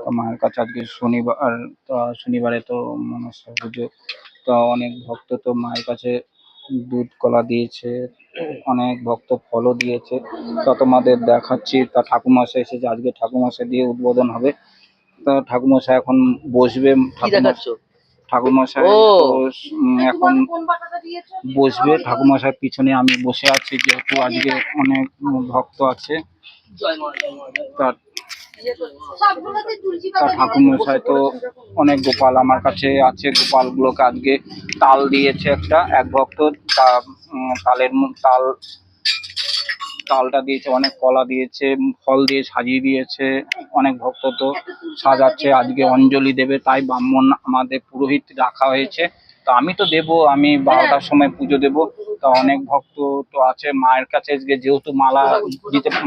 তো মায়ের কাছে আজকে শনিবার, তো শনিবারে তো মনসা পুজো। তো অনেক ভক্ত তো মায়ের কাছে দুধ কলা দিয়েছে, অনেক ভক্ত ফলও দিয়েছে। তা তোমাদের দেখাচ্ছি। তা ঠাকুরমশাই এসেছে, আজকে ঠাকুরমশাই দিয়ে উদ্বোধন হবে। তো ঠাকুরমশাই এখন বসবে। ঠাকুরমশাই তো এখন বসবে। ঠাকুরমশাই পিছনে আমি বসে আছি, যেহেতু আজকে অনেক ভক্ত আছে। তা ঠাকুরমশাই তো অনেক গোপাল আমার কাছে আছে, গোপাল গুলোকে আজকে তাল দিয়েছে এক ভক্ত। তালের তালটা দিয়েছে, অনেক কলা দিয়েছে, ফল দিয়ে সাজিয়ে দিয়েছে। অনেক ভক্ত তো সাজাচ্ছে, আজকে অঞ্জলি দেবে, তাই ব্রাহ্মণ আমাদের পুরোহিত রাখা হয়েছে। তো আমি তো দেবো, আমি 12টার সময় পুজো দেবো। তা অনেক ভক্ত তো আছে মায়ের কাছে, যেহেতু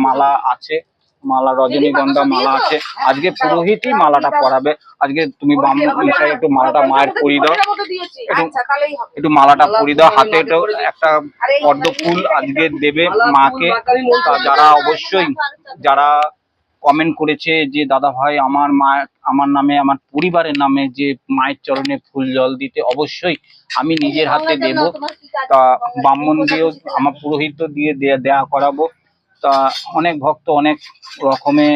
মালা আছে, মালা রজনীগন্ধা মালা আছে, আজকে পুরোহিতই মালাটা পরাবে। আজকে তুমি ব্রাহ্মণ মশাই একটু মালাটা মায়ের পরিয়ে দাও, একটু মালাটা পরিয়ে দাও। হাতে একটা পদ্ম ফুল আজকে দেবে মাকে। যারা অবশ্যই যারা কমেন্ট করেছে যে দাদা ভাই আমার নামে, আমার পরিবারের নামে যে মায়ের চরণে ফুল জল দিতে, অবশ্যই আমি নিজের হাতে দেব। তা ব্রাহ্মণ দিয়েও, আমার পুরোহিত দিয়ে দেয়া করাবো। তা অনেক ভক্ত অনেক রকমে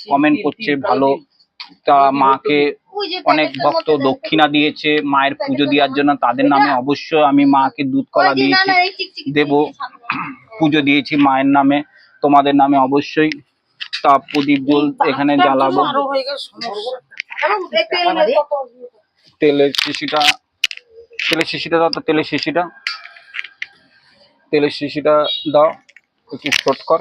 কমেন্ট করছে ভালো। তা মাকে অনেক ভক্ত দক্ষিণা দিয়েছে মায়ের পুজো দেওয়ার জন্য, তাদের নামে অবশ্যই আমি মাকে দুধ কলা দিয়েছি, দেব। পুজো দিয়েছি মায়ের নামে, তোমাদের নামে অবশ্যই। তা প্রদীপ জল এখানে জ্বালাবো। তেলের শিশিটা দাও, তো তেলের শিশিটা দাও, একটু শর্ট কর।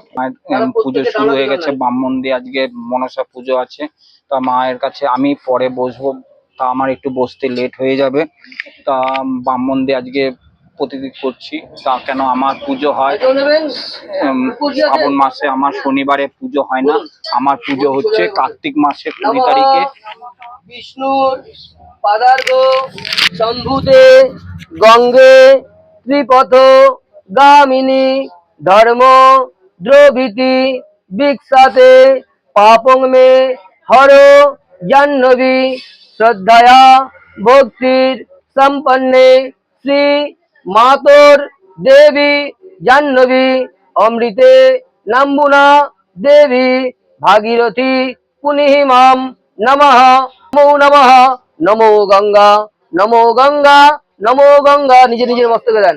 পুজো শুরু হয়ে গেছে, ব্রাহ্মণ দিয়ে আজকে মনসা পুজো আছে। তা মায়ের কাছে আমি পরে বসবো, তা আমার একটু বসতে লেট হয়ে যাবে। তা ব্রাহ্মণ দিয়ে আজকে প্রতিদিন করছি। তা কেন আমার পুজো হয় শ্রাবণ মাসে, আমার শনিবারে পুজো হয় না, আমার পুজো হচ্ছে কার্তিক মাসে 20 তারিখে। বিষ্ণুর পাদার্ঘ শম্ভুতে গঙ্গে ত্রিপথ গামিনী ধর্ম দ্রবিতি বিক্ষাতে পাপং মে হর জাহ্নবী শ্রদ্ধয়া ভক্তির সম্পন্নে শ্রী মাতর দেবী জাহ্নবী অমৃতে নাম্বুনা দেবী ভাগীরথী পুনিহিমাম নমঃ নমো নমঃ নমো গঙ্গা নমো গঙ্গা নমো গঙ্গা। নিজের মস্তকে দেন।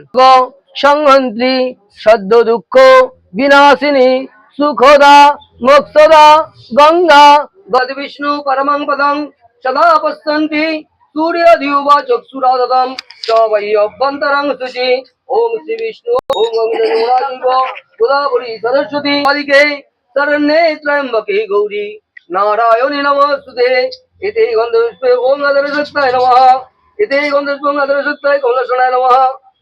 সংহন্ত্রী সদ্য দুঃখ বিনাশিনী সুখদা মোক্ষদা গঙ্গা গদ বিষ্ণু পরমং পদং সদা পশ্যন্তি সূর্যদিবা চক্ষুরাদতম সবৈ অভ্যন্তরং শুচি। ওম শ্রী বিষ্ণু ওম গঙ্গা গোদাবরী সরস্বতী কালিকে শরণ্যে ত্র্যম্বকে গৌরী নারায়ণী নমস্তুতে। এতে গন্ধপুষ্পে ওম আদরশক্তায় নমঃ। এতে গন্ধপুষ্পে ওম আদরশক্তায় কমলাসনায় নমঃ।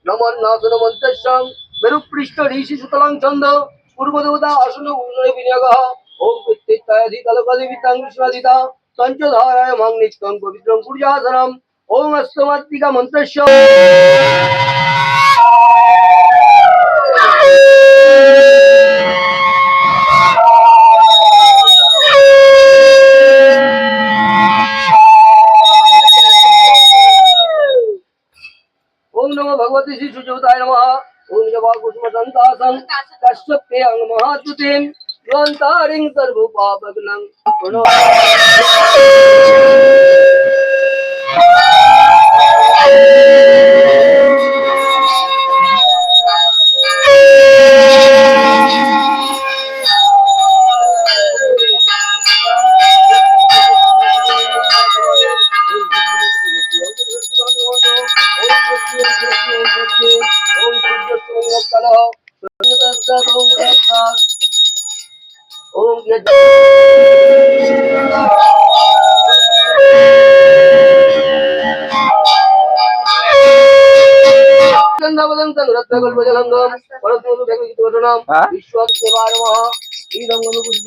নমন্নাসন মন্ত্রস্যং মেরুপৃষ্ঠ ঋষি সুতলং ছন্দ পূর্বদেবতা আসন উন্নয় বিনিয়োগঃ। ওম প্রত্যেকায়াধি তালকাদি বিদ্যাং কৃষ্ণাদিতা পঞ্চধারায় মাং নিত্যং পবিত্রং পূজাসনম। ওম অষ্টমাত্রিকা মন্ত্রস্য ओम नमो भगवती श्री सुजोताय नमः। ओम जवा कुसुम संतासं कश्यप्यं महातुतिं ग्रंथारिं सर्व पापग्नं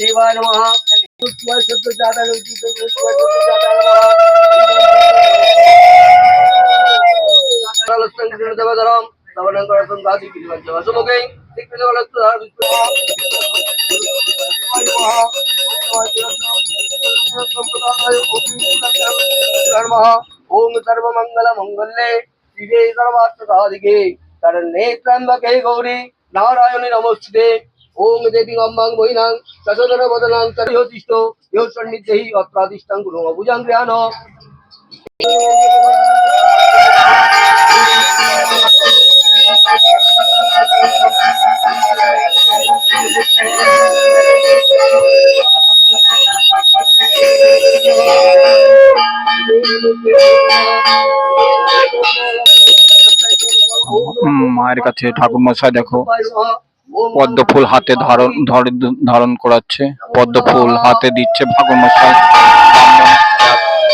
देवाय नमः। ओम सर्वमंगल मंगल्ये शिवे सर्वार्थ साधिके शरण्ये त्र्यंबके गौरी नारायणी नमोस्तुते ओम देवी अम्बां मोहिनां ससोदर वदनां तर्योतिष्ठो यो सन्निधि अत्रादिष्टां गुरुं भुजां ग्रहाणो মায়ের কাছে ঠাকুর মশাই দেখো পদ্ম ফুল হাতে ধারণ করাচ্ছে, পদ্ম ফুল হাতে দিচ্ছে ঠাকুর মশাই।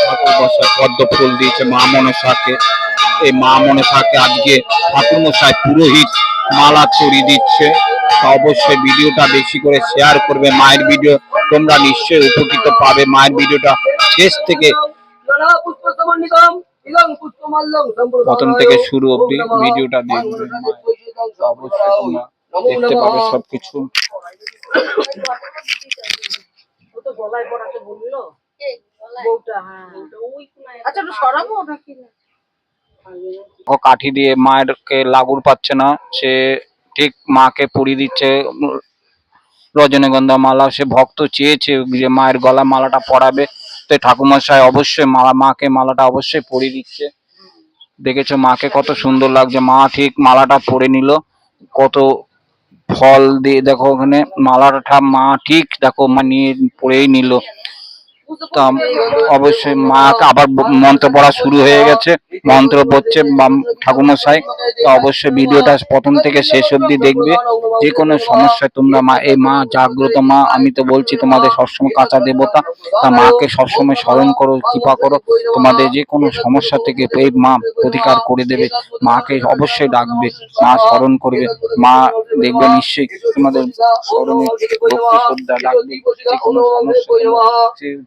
ঠাকুর মশাই পদ্ম ফুল দিয়েছে মা মনসাকে। এই মা মনসাকে আজকে ঠাকুর মশাই পুরোহিত মালা চড়িয়ে দিচ্ছে। তা অবশ্যই ভিডিওটা বেশি করে শেয়ার করবে। মায়ের ভিডিও তোমরা নিশ্চয়ই উপকৃত পাবে। মায়ের ভিডিওটা শেষ থেকে প্রথম থেকে শুরু অবধি ভিডিওটা দেখবে। অবশ্যই তোমরা দেখতে পাবে সবকিছু। কাঠি দিয়ে মায়েরকে লাগুর পাচ্ছে না, সে ঠিক মাকে পরিয়ে দিচ্ছে রজনীগন্ধা মালা। সে ভক্ত চেয়েছে যে মায়ের গলা মালাটা পরাবে, তো ঠাকুরমশাই অবশ্যই মাকে মালাটা অবশ্যই পরিয়ে দিচ্ছে। দেখেছো মাকে কত সুন্দর লাগছে। মা ঠিক মালাটা পরে নিল, কত ফল দিয়ে দেখো ওখানে মালাটা মা ঠিক দেখো মা নিয়ে পরেই নিল। তা অবশ্যই মাকে আবার মন্ত্র পড়া শুরু হয়ে গেছে, মন্ত্র পড়ছে ঠাকুরমশাই। তো অবশ্যই ভিডিওটা প্রথম থেকে শেষ অবধি দেখবে। যে কোনো সমস্যায় তোমরা এই মা জাগ্রত মা, আমি তো বলছি তোমাদের সবসময় কাঁচা দেবতা। তা মাকে সবসময় স্মরণ করো, কৃপা করো, তোমাদের যে কোনো সমস্যা থেকে এই মা প্রতিকার করে দেবে। মাকে অবশ্যই ডাকবে, মা স্মরণ করবে, মা দেখবে নিশ্চয়ই তোমাদের স্মরণে ভক্তি শ্রদ্ধা ডাকবে। যে কোনো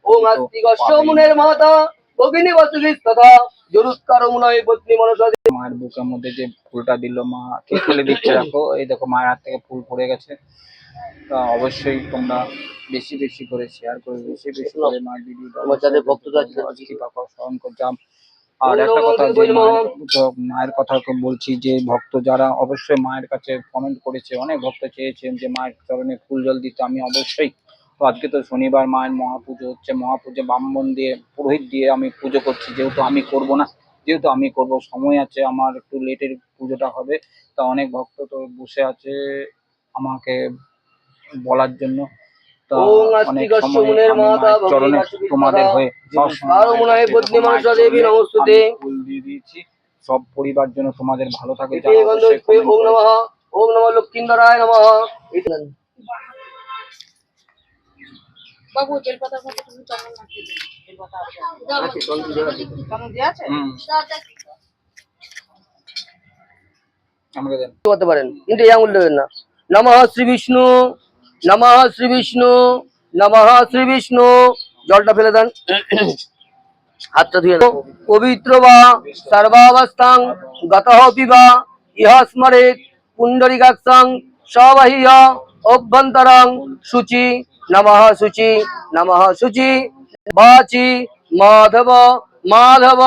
সমস্যা মুনের মাতা ভগিনী বসুলি তথা জরুৎকার মুনয় পত্নী মনসা। মায়ের বুকের মধ্যে যে ফুলটা দিল মা ঠিক ফেলে দিচ্ছে। দেখো এই দেখো মায়ের হাত থেকে ফুল পড়ে গেছে। তা অবশ্যই তোমরা বেশি বেশি করে শেয়ার করবে, বেশি বেশি করে মায়ের ভিডিওটা স্মরণ করতাম। আর একটা কথা যে মায়ের কথা বলছি, যে ভক্ত যারা অবশ্যই মায়ের কাছে কমেন্ট করেছে, অনেক ভক্ত চেয়েছেন যে মায়ের চরণে ফুল জল দিতে। আমি অবশ্যই, তো আজকে তো শনিবার মায়ের মহাপুজো হচ্ছে, মহাপুজো ব্রাহ্মণ দিয়ে পুরোহিত দিয়ে আমি পুজো করছি। যেহেতু আমি করব না, যেহেতু আমি করব, সময় আছে আমার, একটু লেটের পুজোটা হবে। তা অনেক ভক্ত তো বসে আছে আমাকে বলার জন্য। তা অনেক সময় আমি মায়ের চরণে তোমাদের হয়ে ফুল দিয়ে দিয়েছি। সব পরিবার জন্য তোমাদের ভালো থাকে। ওম নমঃ লক্ষ্মীন্দরায় নমঃ। বাবু বেলপাতা মতো তুমি চন্দন মাখিয়ে দিন। বেলপাতা আছে চন্দন দিয়ে আছে আমাকে দেন করতে পারেন, কিন্তু এই আঙুল দেবেন না। নমঃ শ্রী বিষ্ণু, নমঃ শ্রী বিষ্ণু, নমঃ শ্রী বিষ্ণু। জলটা ফেলে দেন, হাতটা ধুয়ে নেন। পবিত্র বা সর্বাবস্থাং গতঃ পিবা ইহ স্মরেৎ পুণ্ডরিকাক্ষং সবাহিয় অভ্যন্তরং শুচি। নমঃ শুচি, নমঃ শুচি। বাচি মাধব, মাধব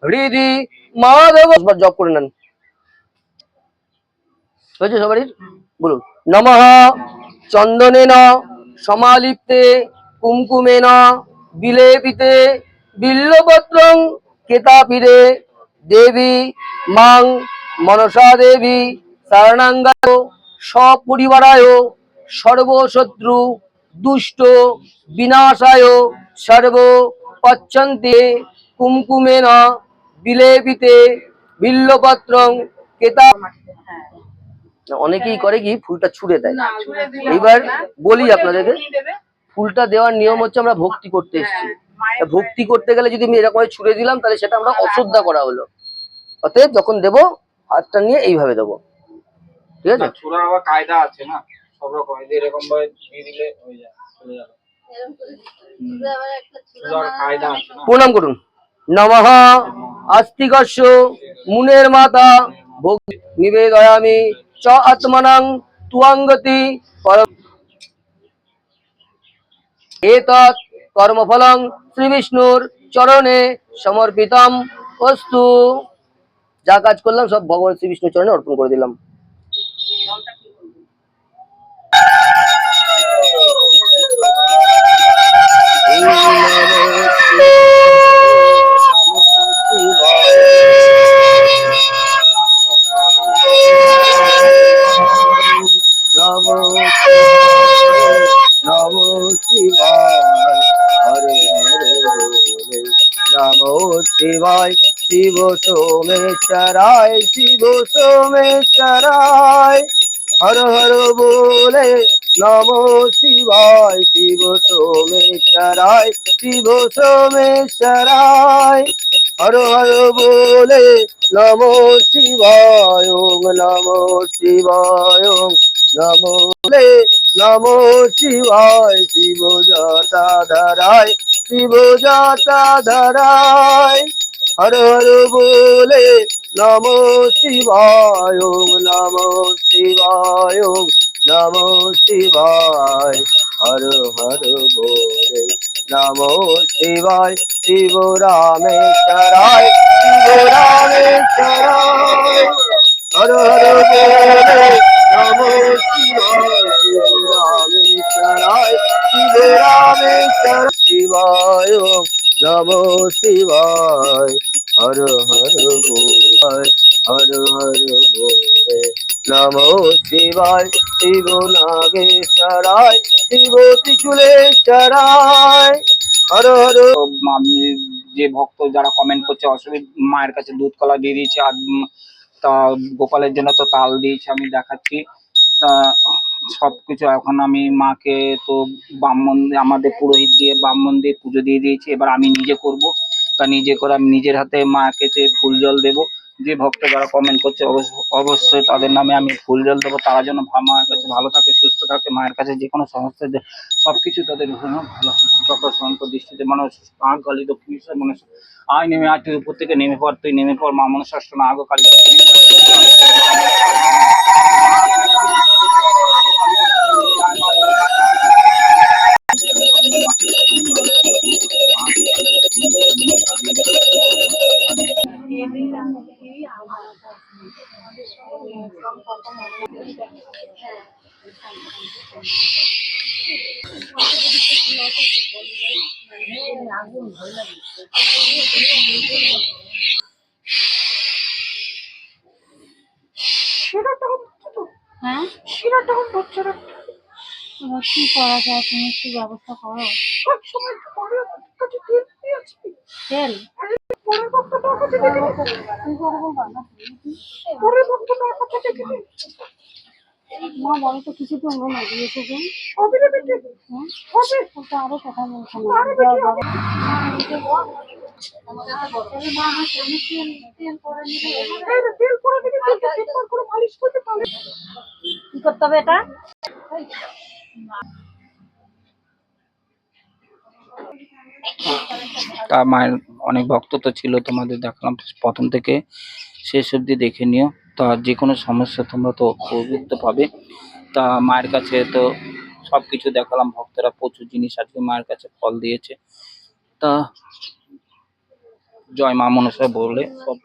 হৃদি মাধব। জপ করে নেন। হয়েছে সবারই? বলুন। নমঃ চন্দনেন সমালিপ্তে কুমকুমেন বিলেপিতে বিল্লপত্রং কেতাপিরে দেবী মাং মনসা দেবী শরণাঙ্গায় সপরিবারায় সর্বশত্রু দুষ্ট বিনাশায় সর্ব পচ্ছন্তে কুমকুমেন বিলেপিতে বিল্লপত্রং কেতা। অনেকেই করে কি ফুলটা ছুঁড়ে দেয়। এবার বলি আপনাদেরকে, ফুলটা দেওয়ার নিয়ম হচ্ছে আমরা ভক্তি করতে এসেছি। ভক্তি করতে গেলে যদি আমি এরকম ছুঁড়ে দিলাম তাহলে সেটা আমরা অশ্রদ্ধা করা হলো। অতএব যখন দেবো হাতটা নিয়ে এইভাবে দেবো, ঠিক আছে? ছোড়ার আবার কায়দা আছে না, সব রকম এরকম ভাবে দিয়ে দিলে হয়ে যায়, চলে যাবে। কায়দা আছে না। প্রণাম করুন। নমঃ আস্তিকস্য মুনের মাতা ভোগ নিবেদয়ামি চ আত্মনাং তুয়াঙ্গতি পরম এতৎ কর্মফলং শ্রী বিষ্ণুর চরণে সমর্পিতম অস্তু। যা কাজ করলাম সব ভগবান শ্রী বিষ্ণুর চরণে অর্পণ করে দিলাম। নমো নমো শিবায় হরে হরে বলে নমো শিবায় শিব সোমেশ্বরায় শিব সোমেশ্বরায় হর হর বলে নমো শিবায় শিব সোমেশ্বরায় শিব সোমেশ্বরায় হর হর বলে নমো শিবায় ওম নমো শিবায় ওম নমো বলে নমো শিবায় শিব জটাধরায় শিব জটাধরায় হর হর বলে নমো শিবায় ওম নমো শিবায় ওম নমো শিবায় হর হর বলে নমো শিবায় শিব রামেশ্বরায় শিব রামেশ্বরায় হর হর বলে নমো শিবায় শিব রামেশ্বরায় শিব রামেশ্বর শিবায় ওম নমো শিবায় হর হর বলে হর হর বলে নমো শিবায় শিব নাগেশ্বরায় শিব ত্রিশুলেশ্বরায় হর হর। তো আমি যে ভক্ত যারা কমেন্ট করছে অসুবিধা, মায়ের কাছে দুধ কলা দিয়ে দিয়েছি আর তা গোপালের জন্য তো তাল দিয়েছি আমি দেখাচ্ছি। তা সবকিছু এখন আমি মাকে তো ব্রাহ্মণ আমাদের পুরোহিত দিয়ে ব্রাহ্মণ দিয়ে পুজো দিয়ে দিয়েছি, এবার আমি নিজে করব। তা নিজে করে আমি নিজের হাতে মাকে যে ফুল জল দেবো। যে ভক্ত যারা কমেন্ট করছে অবশ্যই তাদের নামে আমি ফুল জল দেবো, তারা যেন মায়ের কাছে ভালো থাকে সুস্থ থাকে, মায়ের কাছে যে কোনো সমস্যা সবকিছু তাদের জন্য ভালো সকল সন্ত দৃষ্টিতে মানুষ আগ গালি দক্ষিণেশ্বর মানুষ আয় নেমে আয়, তুই উপর থেকে নেমে পড়, তুই নেমে পড়, মা মনসাষ্ট না আগ কালী হ্যাঁ শিরাটা হচ্ছে না। এবার কি করা যায়, তুমি একটু ব্যবস্থা করো। তেল কি করবো বাবা? মা বলো তো কিছু তো অন্য লাগিয়েছে যে ওটা আরো কথা বলছে না। কি করতে হবে এটা? তা মায়ের অনেক ভক্ত তো ছিল, তোমাদের দেখালাম প্রথম থেকে শেষ অবধি দেখে নিও। তা যে কোনো সমস্যা তোমরা তো অভিযুক্ত পাবে। তা মায়ের কাছে তো সব কিছু দেখালাম, ভক্তরা প্রচুর জিনিস আজকে মায়ের কাছে ফল দিয়েছে। তা জয় মা মনসা বলে সব